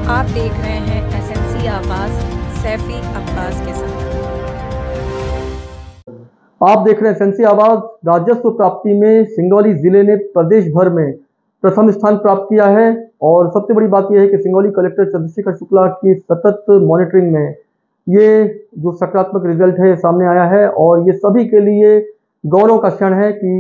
आप देख रहे हैं एसएनसी आवाज सैफी अब्बास के साथ। आप देख रहे हैं एसएनसी आवाज। राजस्व प्राप्ति में सिंगरौली जिले ने प्रदेश भर में प्रथम स्थान प्राप्त किया है और सबसे बड़ी बात यह है कि सिंगरौली कलेक्टर चंद्रशेखर शुक्ला की सतत मॉनिटरिंग में ये जो सकारात्मक रिजल्ट है सामने आया है और ये सभी के लिए गौरव का क्षण है कि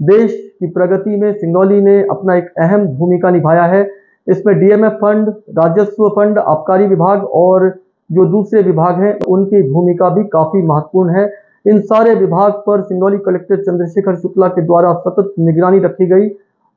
देश की प्रगति में सिंगरौली ने अपना एक अहम भूमिका निभाया है। इसमें डीएमएफ फंड, राजस्व फंड, आबकारी विभाग और जो दूसरे विभाग हैं उनकी भूमिका भी काफी महत्वपूर्ण है। इन सारे विभाग पर सिंगरौली कलेक्टर चंद्रशेखर शुक्ला के द्वारा सतत निगरानी रखी गई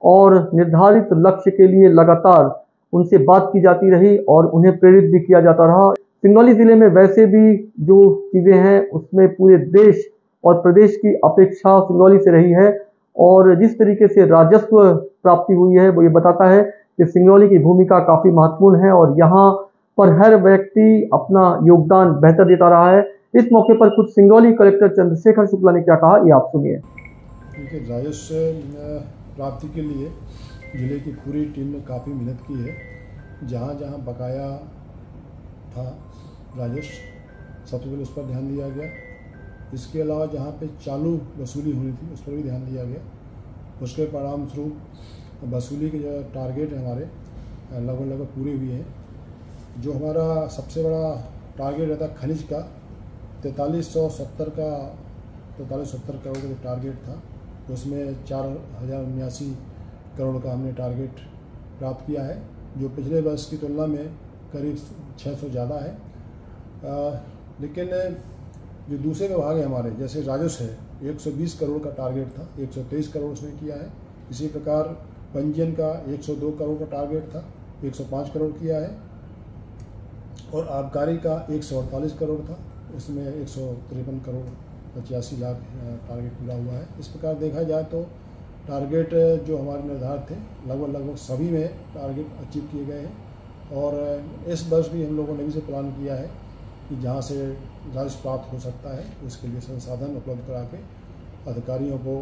और निर्धारित लक्ष्य के लिए लगातार उनसे बात की जाती रही और उन्हें प्रेरित भी किया जाता रहा। सिंगरौली जिले में वैसे भी जो चीजें हैं उसमें पूरे देश और प्रदेश की अपेक्षा सिंगरौली से रही है और जिस तरीके से राजस्व प्राप्ति हुई है वो ये बताता है कि सिंगरौली की भूमिका काफी महत्वपूर्ण है और यहाँ पर हर व्यक्ति अपना योगदान बेहतर देता रहा है। इस मौके पर कुछ सिंगरौली कलेक्टर चंद्रशेखर शुक्ला ने क्या कहा, ये आप सुनिए। देखिए, राजस्व प्राप्ति के लिए जिले की पूरी टीम ने काफ़ी मेहनत की है। जहाँ जहाँ बकाया था राजस्व, सबसे पहले उस पर ध्यान दिया गया। इसके अलावा जहाँ पे चालू वसूली होनी थी उस पर भी ध्यान दिया गया। उसके परिणाम स्वरूप वसूली के जो टारगेट है हमारे लगभग पूरे हुए हैं। जो हमारा सबसे बड़ा टारगेट रहता खनिज का 4370 करोड़ का जो टारगेट था उसमें 4079 करोड़ का हमने टारगेट प्राप्त किया है, जो पिछले वर्ष की तुलना में करीब 600 ज़्यादा है। लेकिन जो दूसरे विभाग है हमारे, जैसे राजस्व है 120 करोड़ का टारगेट था, 123 करोड़ उसने किया है। इसी प्रकार पंजीयन का 102 करोड़ का टारगेट था, 105 करोड़ किया है। और आबकारी का 148 करोड़ था, इसमें 153 करोड़ 85 लाख टारगेट पूरा हुआ है। इस प्रकार देखा जाए तो टारगेट जो हमारे निर्धारित थे लगभग सभी में टारगेट अचीव किए गए हैं। और इस वर्ष भी हम लोगों ने भी से प्लान किया है कि जहाँ से राजस्व प्राप्त हो सकता है उसके लिए संसाधन उपलब्ध करा के अधिकारियों को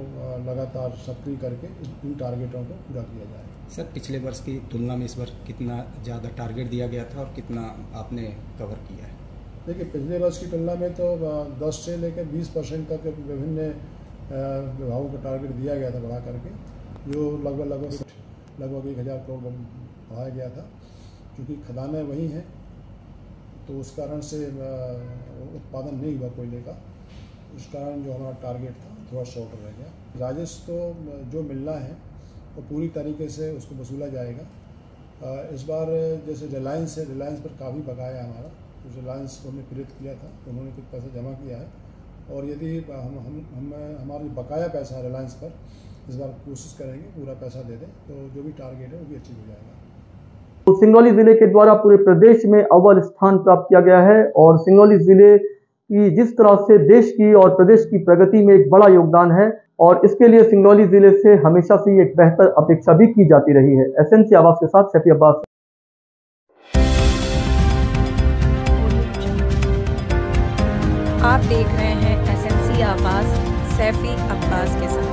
लगातार सक्रिय करके इन टारगेटों को पूरा किया जाए। सर, पिछले वर्ष की तुलना में इस वर्ष कितना ज़्यादा टारगेट दिया गया था और कितना आपने कवर किया है? देखिए, पिछले वर्ष की तुलना में तो 10 से लेकर 20% तक विभिन्न विभागों का टारगेट दिया गया था बढ़ा करके, जो लगभग 1000 करोड़ बढ़ाया गया था। क्योंकि खदानें वही हैं तो उस कारण से उत्पादन नहीं हुआ कोयले का, उस कारण जो हमारा टारगेट था थोड़ा शॉर्ट रह गया। राजस्व तो जो मिलना है वो पूरी तरीके से उसको वसूला जाएगा। इस बार जैसे रिलायंस है, रिलायंस पर काफ़ी बकाया है हमारा, तो रिलायंस को हमने प्रेरित किया था, उन्होंने कुछ पैसा जमा किया है और यदि हमारा बकाया पैसा है रिलायंस पर, इस बार कोशिश करेंगे पूरा पैसा दे दें तो जो भी टारगेट है वो भी अचीव हो जाएगा। तो सिंगरौली जिले के द्वारा पूरे प्रदेश में अव्वल स्थान प्राप्त किया गया है और सिंगरौली जिले की जिस तरह से देश की और प्रदेश की प्रगति में एक बड़ा योगदान है और इसके लिए सिंगरौली जिले से हमेशा से एक बेहतर अपेक्षा भी की जाती रही है। एसएनसी आवाज के साथ सैफी अब्बास। आप देख रहे हैं एसएनसी आवाज सैफी अब्बास के साथ।